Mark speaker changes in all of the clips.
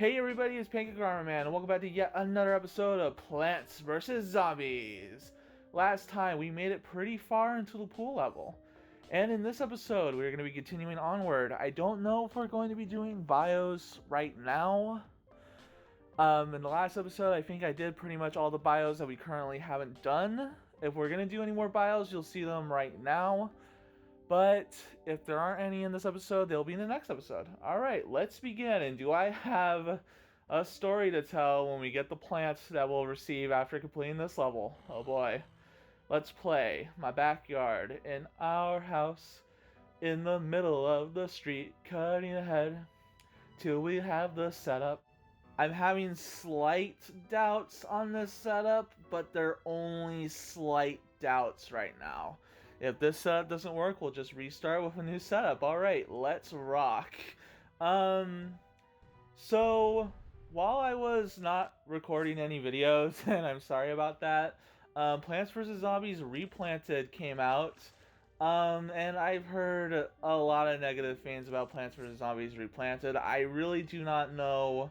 Speaker 1: Hey everybody, it's Pancake Armor Man, and welcome back to yet another episode of Plants vs. Zombies. Last time, we made it pretty far into the pool level. And in this episode, we're going to be continuing onward. I don't know if we're going to be doing bios right now. In the last episode, I think I did pretty much all the bios that we currently haven't done. If we're going to do any more bios, you'll see them right now. But if there aren't any in this episode, they'll be in the next episode. Alright, let's begin. And do I have a story to tell when we get the plants that we'll receive after completing this level? Oh boy. Let's play. My backyard, in our house, in the middle of the street, cutting ahead till we have the setup. I'm having slight doubts on this setup, but they're only slight doubts right now. If this setup doesn't work, we'll just restart with a new setup. Alright, let's rock. So, while I was not recording any videos, and I'm sorry about that, Plants vs. Zombies Replanted came out. And I've heard a lot of negative things about Plants vs. Zombies Replanted. I really do not know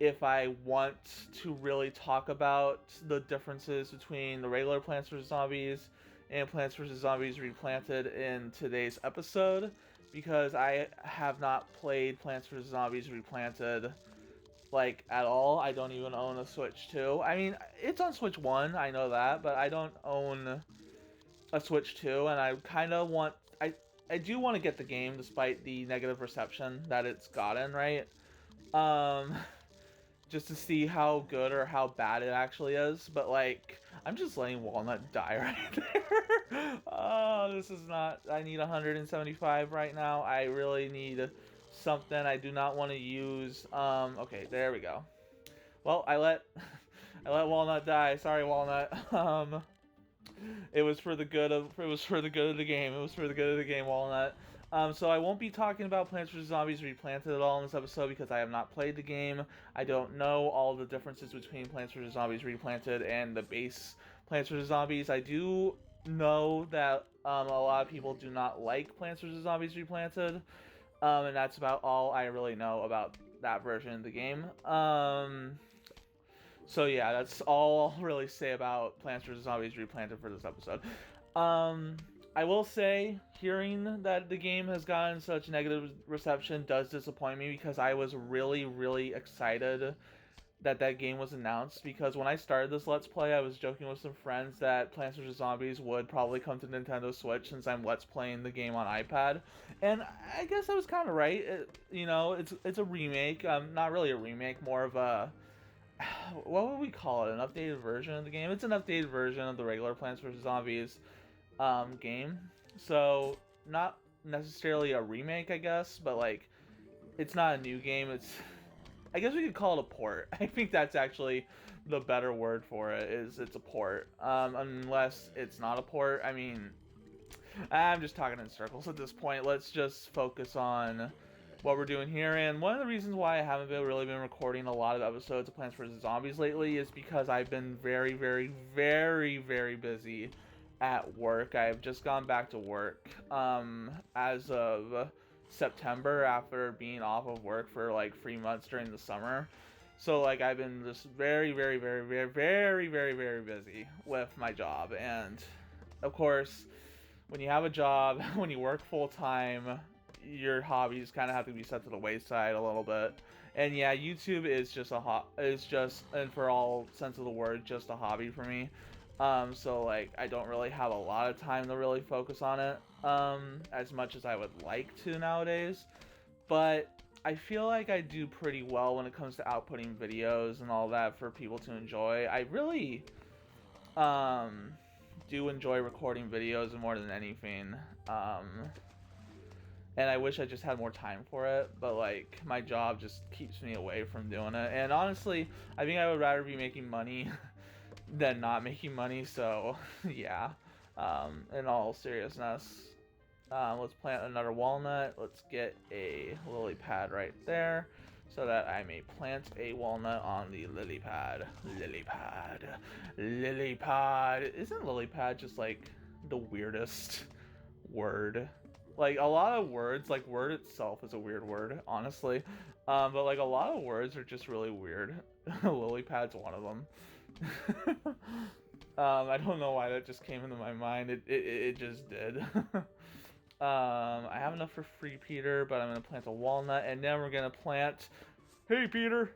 Speaker 1: if I want to really talk about the differences between the regular Plants vs. Zombies and Plants vs. Zombies Replanted in today's episode, because I have not played Plants vs. Zombies Replanted like at all. I don't even own a Switch 2. I mean, it's on Switch 1, I know that, but I don't own a Switch 2, and I kind of want... I do want to get the game despite the negative reception that it's gotten, right? Just to see how good or how bad it actually is, but like, I'm just letting Walnut die right there. Oh, this is not... I need 175 right now. I really need something. I do not want to use... okay, there we go. Well, I let Walnut die. Sorry, Walnut. It was for the good of the game. It was for the good of the game, Walnut. So I won't be talking about Plants vs. Zombies Replanted at all in this episode because I have not played the game. I don't know all the differences between Plants vs. Zombies Replanted and the base Plants vs. Zombies. I do know that a lot of people do not like Plants vs. Zombies Replanted, and that's about all I really know about that version of the game. So yeah, that's all I'll really say about Plants vs. Zombies Replanted for this episode. I will say, hearing that the game has gotten such negative reception does disappoint me, because I was really, really excited that that game was announced, because when I started this Let's Play, I was joking with some friends that Plants vs. Zombies would probably come to Nintendo Switch since I'm Let's Playing the game on iPad, and I guess I was kind of right. It's a remake, not really a remake, more of a... what would we call it? An updated version of the game? It's an updated version of the regular Plants vs. Zombies game. So, not necessarily a remake, I guess, but like, it's not a new game. I guess we could call it a port. I think that's actually the better word for it, is it's a port. Unless it's not a port. I mean, I'm just talking in circles at this point. Let's just focus on what we're doing here. And one of the reasons why I haven't really been recording a lot of episodes of Plants vs. Zombies lately is because I've been very, very, very, very busy at work. I've just gone back to work as of September, after being off of work for like 3 months during the summer. So like, I've been just very, very, very, very, very, very, very busy with my job. And of course, when you have a job, when you work full time, your hobbies kind of have to be set to the wayside a little bit. And yeah, YouTube is just and for all sense of the word, just a hobby for me. So like, I don't really have a lot of time to really focus on it, as much as I would like to nowadays. But I feel like I do pretty well when it comes to outputting videos and all that for people to enjoy. I really, do enjoy recording videos more than anything. And I wish I just had more time for it, but like, my job just keeps me away from doing it. And honestly, I think I would rather be making money than not making money, so yeah. In all seriousness, let's plant another walnut. Let's get a lily pad right there, so that I may plant a walnut on the lily pad. Lily pad. Lily pad. Isn't lily pad just like the weirdest word? Like, a lot of words, like, word itself is a weird word, honestly. But like a lot of words are just really weird. Lily pad's one of them. I don't know why that just came into my mind. It just did. I have enough for free Peter, but I'm gonna plant a walnut, and then we're gonna plant. Hey Peter.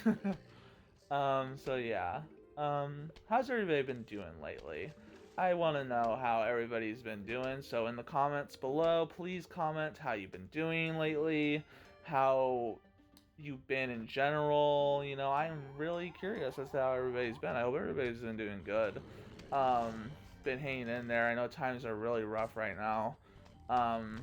Speaker 1: So yeah. How's everybody been doing lately? I want to know how everybody's been doing. So in the comments below, please comment how you've been doing lately, how you've been in general. You know, I'm really curious as to how everybody's been. I hope everybody's been doing good. Um, been hanging in there. I know times are really rough right now. Um,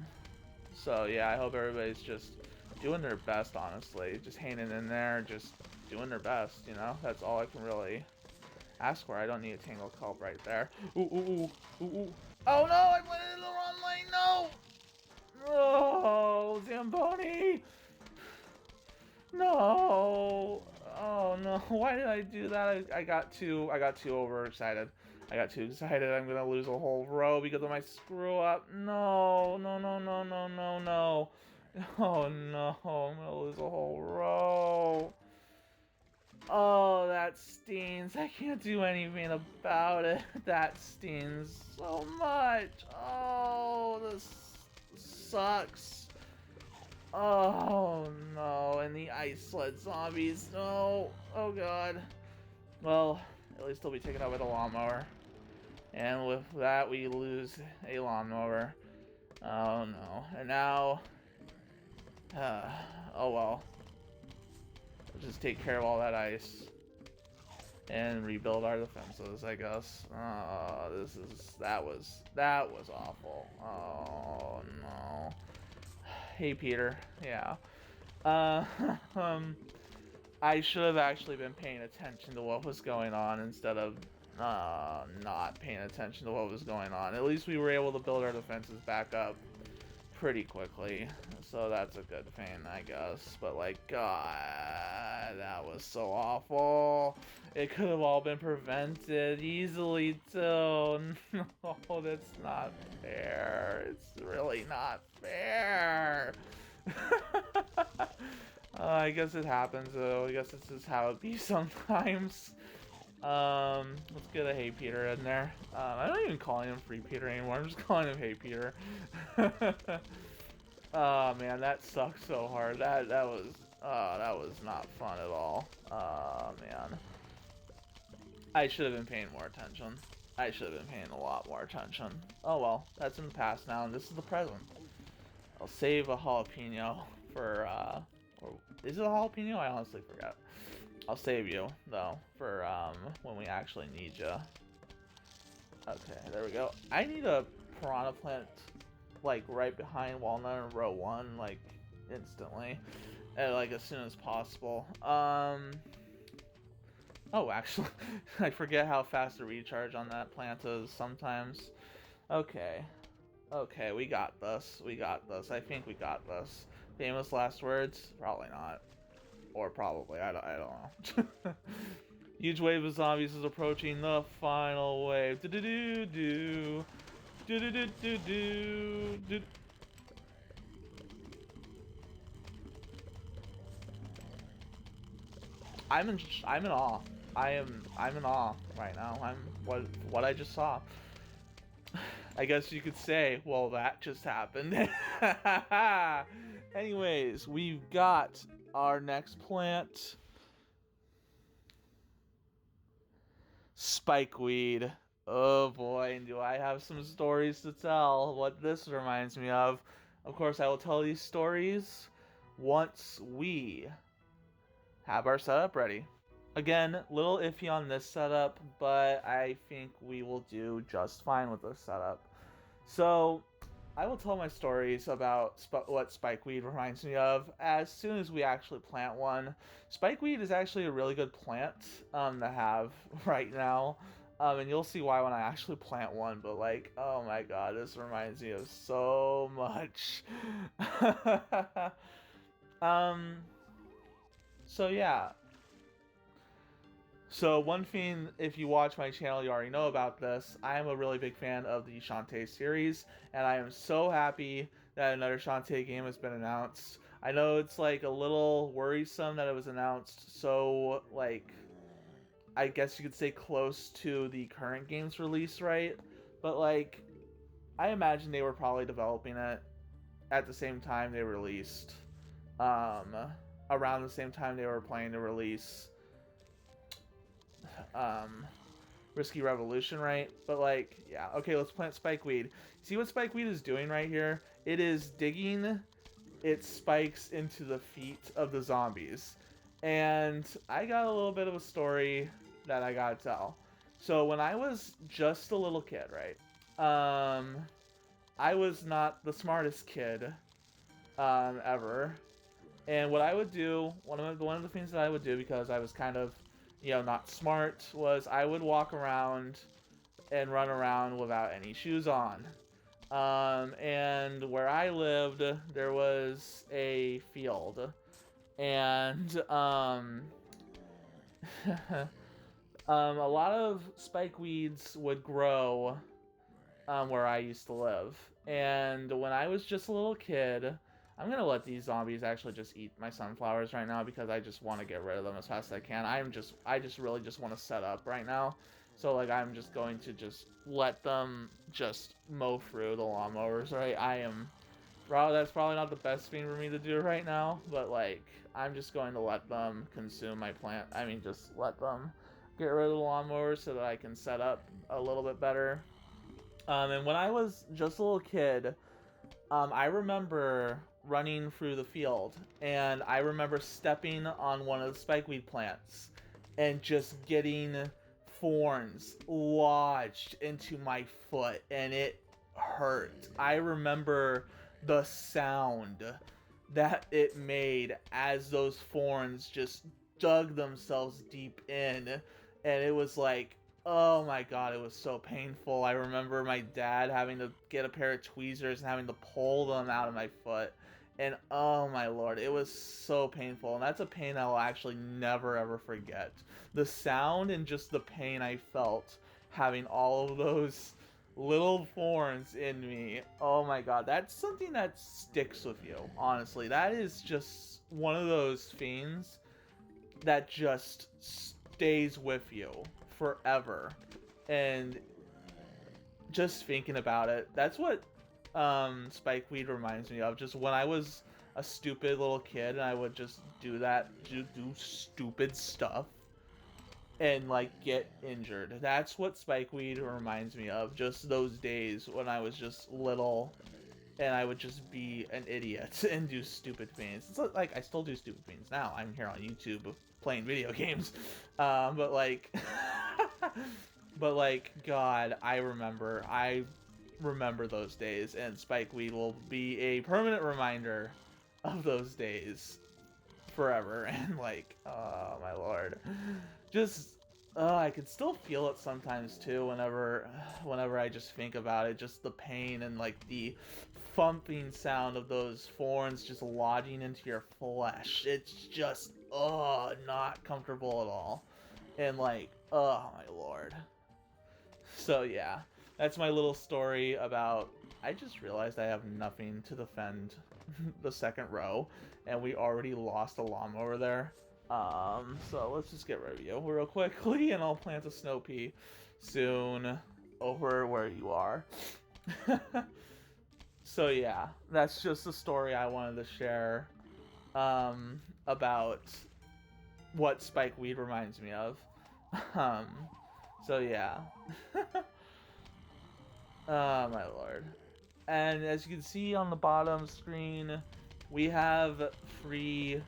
Speaker 1: so yeah, I hope everybody's just doing their best, honestly. Just hanging in there, just doing their best, you know? That's all I can really ask for. I don't need a Tangle Kelp right there. Ooh, ooh, ooh, ooh, ooh. Oh no, I went in the wrong lane, no! Oh, Zamboni! No! Oh no, why did I do that? I got too overexcited. I got too excited. I'm gonna lose a whole row because of my screw up. No, no, no, no, no, no, no. Oh no, I'm gonna lose a whole row. Oh, that stings. I can't do anything about it. That stings so much. Oh, this sucks. Oh no, and the ice sled zombies. No. Oh god. Well, at least they'll be taken out with a lawnmower. And with that, we lose a lawnmower. Oh no. And now. Oh well. We'll just take care of all that ice. And rebuild our defenses, I guess. That was awful. Oh no. Hey Peter. Yeah. Uh, I should have actually been paying attention to what was going on instead of not paying attention to what was going on. At least we were able to build our defenses back up pretty quickly, so that's a good thing, I guess. But like, God, that was so awful. It could have all been prevented easily too. No, that's not fair. It's really not fair. I guess it happens though. I guess this is how it be sometimes. Let's get a Hey Peter in there. I'm not even calling him Free Peter anymore. I'm just calling him Hey Peter. Oh man, that sucked so hard. That was not fun at all. Oh man. I should have been paying more attention. I should have been paying a lot more attention. Oh well, that's in the past now, and this is the present. I'll save a jalapeno for, or is it a jalapeno? I honestly forgot. I'll save you, though, for, when we actually need you. Okay, there we go. I need a piranha plant, like, right behind Walnut in row 1, like, instantly. Like, as soon as possible. Oh, actually, I forget how fast the recharge on that plant is sometimes. Okay. Okay, we got this. We got this. I think we got this. Famous last words? Probably not. Or probably. I don't know. Huge wave of zombies is approaching the final wave. Do-do-do-do. Do-do-do-do-do. I'm in awe. I'm in awe right now. I'm what I just saw. I guess you could say, well, that just happened. Anyways, we've got our next plant. Spikeweed. Oh boy, and do I have some stories to tell. What this reminds me of. Of course, I will tell these stories once we have our setup ready. Again, little iffy on this setup, but I think we will do just fine with this setup. So, I will tell my stories about what spikeweed reminds me of as soon as we actually plant one. Spikeweed is actually a really good plant to have right now. And you'll see why when I actually plant one, but like, oh my god, this reminds me of so much. um, so yeah, so one thing, if you watch my channel, you already know about this. I am a really big fan of the Shantae series, and I am so happy that another Shantae game has been announced. I know it's like a little worrisome that it was announced so like I guess you could say close to the current game's release, right? But like I imagine they were probably developing it at the same time they released um around the same time they were planning to release um Risky Revolution, right? But like, yeah, okay, let's plant spikeweed. See what spikeweed is doing right here? It is digging its spikes into the feet of the zombies. And I got a little bit of a story that I gotta tell. So when I was just a little kid, right? I was not the smartest kid ever. And what I would do, one of the things that I would do because I was kind of, not smart, was I would walk around and run around without any shoes on. And where I lived, there was a field, and a lot of spikeweeds would grow where I used to live. And when I was just a little kid, I'm gonna let these zombies actually just eat my sunflowers right now because I just want to get rid of them as fast as I can. I just really just want to set up right now. So like I'm just going to just let them just mow through the lawnmowers, right? That's probably not the best thing for me to do right now, but like I'm just going to let them consume my plant. I mean, just let them get rid of the lawnmowers so that I can set up a little bit better. And when I was just a little kid, I remember running through the field, and I remember stepping on one of the spikeweed plants and just getting thorns lodged into my foot, and it hurt. I remember the sound that it made as those thorns just dug themselves deep in, and it was like, oh my god, it was so painful. I remember my dad having to get a pair of tweezers and having to pull them out of my foot. And oh my lord, it was so painful. And that's a pain I will actually never ever forget. The sound and just the pain I felt having all of those little thorns in me. Oh my god, that's something that sticks with you, honestly. That is just one of those things that just stays with you forever. And just thinking about it, that's what spikeweed reminds me of. Just when I was a stupid little kid and I would just do stupid stuff and like get injured. That's what spikeweed reminds me of. Just those days when I was just little and I would just be an idiot and do stupid things. It's like I still do stupid things now. I'm here on YouTube playing video games, but like, but like, God, I remember those days, and Spikeweed will be a permanent reminder of those days forever. And like, oh my lord, just I can still feel it sometimes too whenever I just think about it, just the pain and like the thumping sound of those thorns just lodging into your flesh. It's just not comfortable at all. And like, oh my lord. So yeah, that's my little story about, I just realized I have nothing to defend the second row, and we already lost a lawnmower there. So let's just get rid of you real quickly, and I'll plant a snow pea soon over where you are. So yeah, that's just the story I wanted to share about what spikeweed reminds me of. Um, so yeah. Oh my lord. And as you can see on the bottom screen, we have 3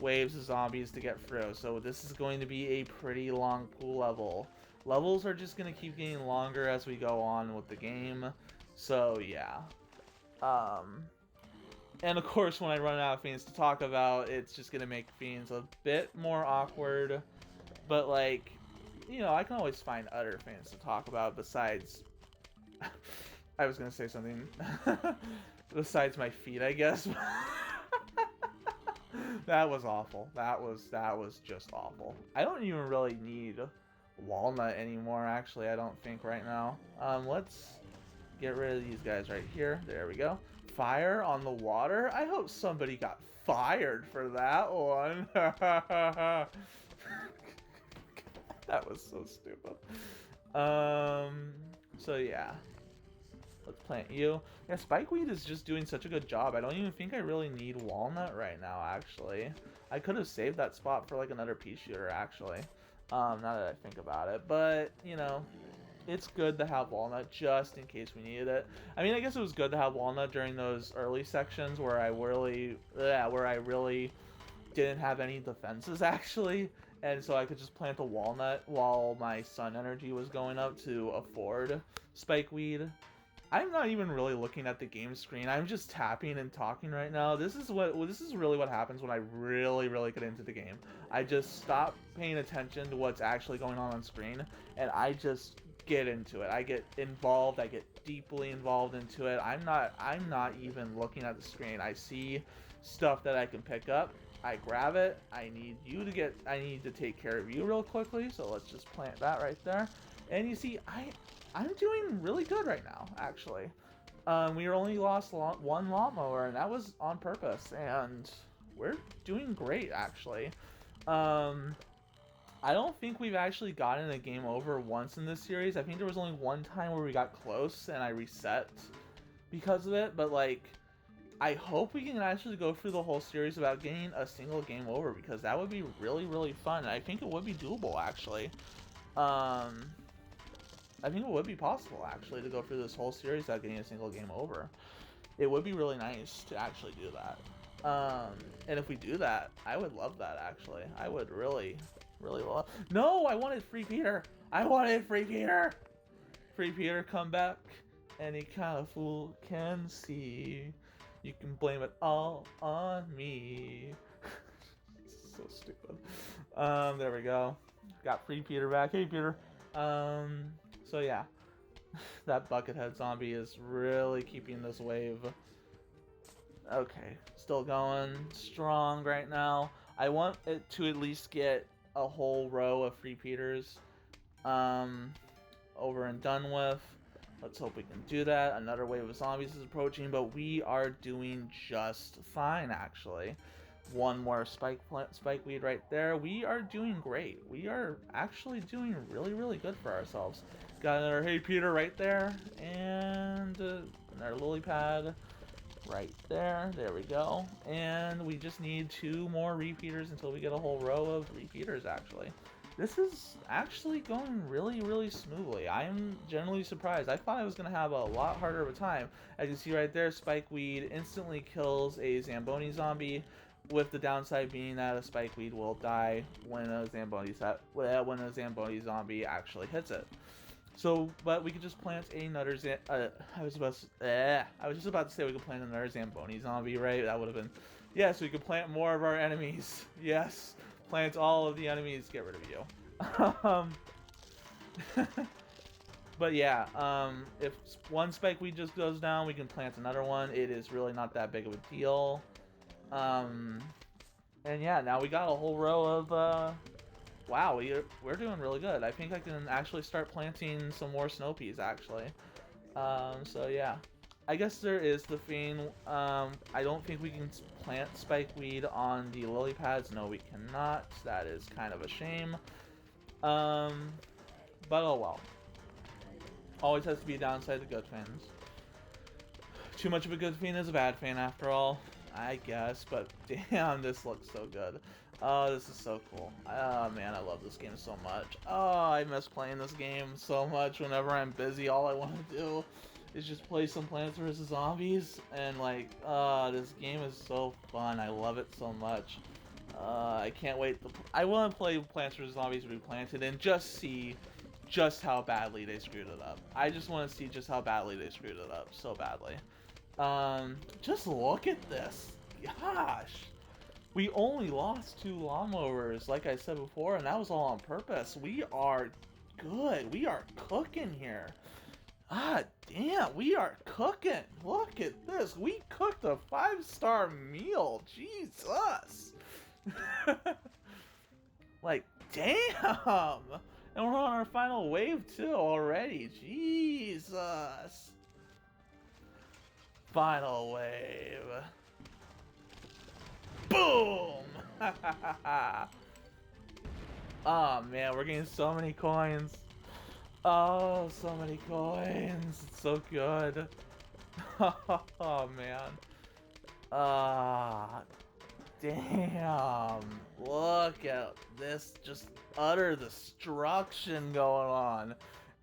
Speaker 1: waves of zombies to get through. So this is going to be a pretty long pool level. Levels are just going to keep getting longer as we go on with the game. So yeah. And of course, when I run out of things to talk about, it's just going to make things a bit more awkward. But like, I can always find other things to talk about besides... I was gonna say something besides my feet, I guess. That was awful. That was just awful. I don't even really need walnut anymore, actually, I don't think right now. Let's get rid of these guys right here. There we go. Fire on the water? I hope somebody got fired for that one. That was so stupid. So yeah. Let's plant you. Yeah, Spikeweed is just doing such a good job. I don't even think I really need Walnut right now, actually. I could have saved that spot for like another pea shooter, actually. Now that I think about it. But, you know, it's good to have Walnut just in case we needed it. I mean, I guess it was good to have Walnut during those early sections where I really didn't have any defenses, actually. And so I could just plant a Walnut while my Sun energy was going up to afford Spikeweed. I'm not even really looking at the game screen. I'm just tapping and talking right now. This is really what happens when I really get into the game. I just stop paying attention to what's actually going on screen, and I just get into it. I get involved. I get deeply involved into it. I'm not even looking at the screen. I see stuff that I can pick up. I grab it. I need to take care of you real quickly. So let's just plant that right there. And you see, I'm doing really good right now, actually. We only lost one lawnmower, and that was on purpose, and we're doing great, actually. I don't think we've actually gotten a game over once in this series. I think there was only one time where we got close, and I reset because of it, but, like, I hope we can actually go through the whole series without getting a single game over, because that would be really fun. I think it would be doable, actually. I think it would be possible, actually, to go through this whole series without getting a single game over. It would be really nice to actually do that. And if we do that, I would love that, actually. I would really love... No, I wanted Free Peter! I wanted Free Peter! Free Peter, come back. Any kind of fool can see. You can blame it all on me. So stupid. There we go. Got Free Peter back. Hey, Peter. So yeah, that Buckethead zombie is really keeping this wave. Okay, still going strong right now. I want it to at least get a whole row of Free Peters over and done with. Let's hope we can do that. Another wave of zombies is approaching, but we are doing just fine, actually. One more spikeweed right there. We are doing great. We are actually doing really good for ourselves. Got another Hey Peter right there, and another lily pad right there. There we go. And we just need 2 more repeaters until we get a whole row of repeaters, actually. This is actually going really smoothly. I am generally surprised. I thought I was going to have a lot harder of a time. As you see right there, Spikeweed instantly kills a Zamboni zombie, with the downside being that a Spikeweed will die when a Zamboni zombie actually hits it. So, but we could just plant another I was just about to say we could plant another Zamboni zombie, right? That would have been... Yes, we could plant more of our enemies. Yes, plant all of the enemies, get rid of you. But yeah, if one Spikeweed just goes down, we can plant another one. It is really not that big of a deal. And yeah, now we got a whole row of, wow, we're doing really good. I think I can actually start planting some more snow peas, actually. So yeah. I guess there is the thing, I don't think we can plant Spikeweed on the lily pads. No, we cannot. That is kind of a shame. But oh well. Always has to be a downside to good things. Too much of a good thing is a bad thing, after all, I guess. But damn, this looks so good. Oh, this is so cool. Oh man, I love this game so much. Oh, I miss playing this game so much. Whenever I'm busy, all I want to do is just play some Plants vs. Zombies. And like, this game is so fun. I love it so much. I can't wait to... I want to play Plants vs. Zombies Replanted and just see just how badly they screwed it up. I just want to see just how badly they screwed it up. So badly. Just look at this. Gosh. We only lost 2 lawnmowers, like I said before, and that was all on purpose. We are good. We are cooking here. Ah, damn, we are cooking. Look at this. We cooked a 5-star meal. Jesus. Like, damn. And we're on our final wave, too, already. Jesus. Final wave. Boom! Oh man, we're getting so many coins. Oh, so many coins. It's so good. Oh man. Ah, damn. Look at this just utter destruction going on.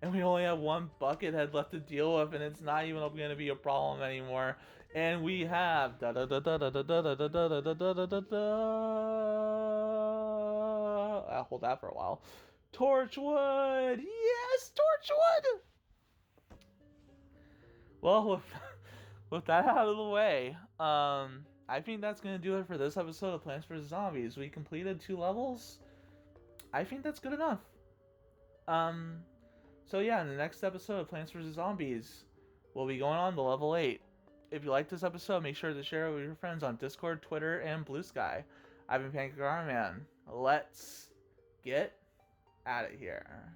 Speaker 1: And we only have one bucket head left to deal with, and it's not even going to be a problem anymore. And we have da da da da da da da da da da da da da da da. I'll hold that for a while. Torchwood! Yes, Torchwood! Well, with that out of the way, I think that's gonna do it for this episode of Plants vs Zombies. We completed 2 levels. I think that's good enough. So yeah, in the next episode of Plants vs Zombies, we'll be going on to level 8. If you like this episode, make sure to share it with your friends on Discord, Twitter, and Blue Sky. I've been Pancake Man. Let's get out of here.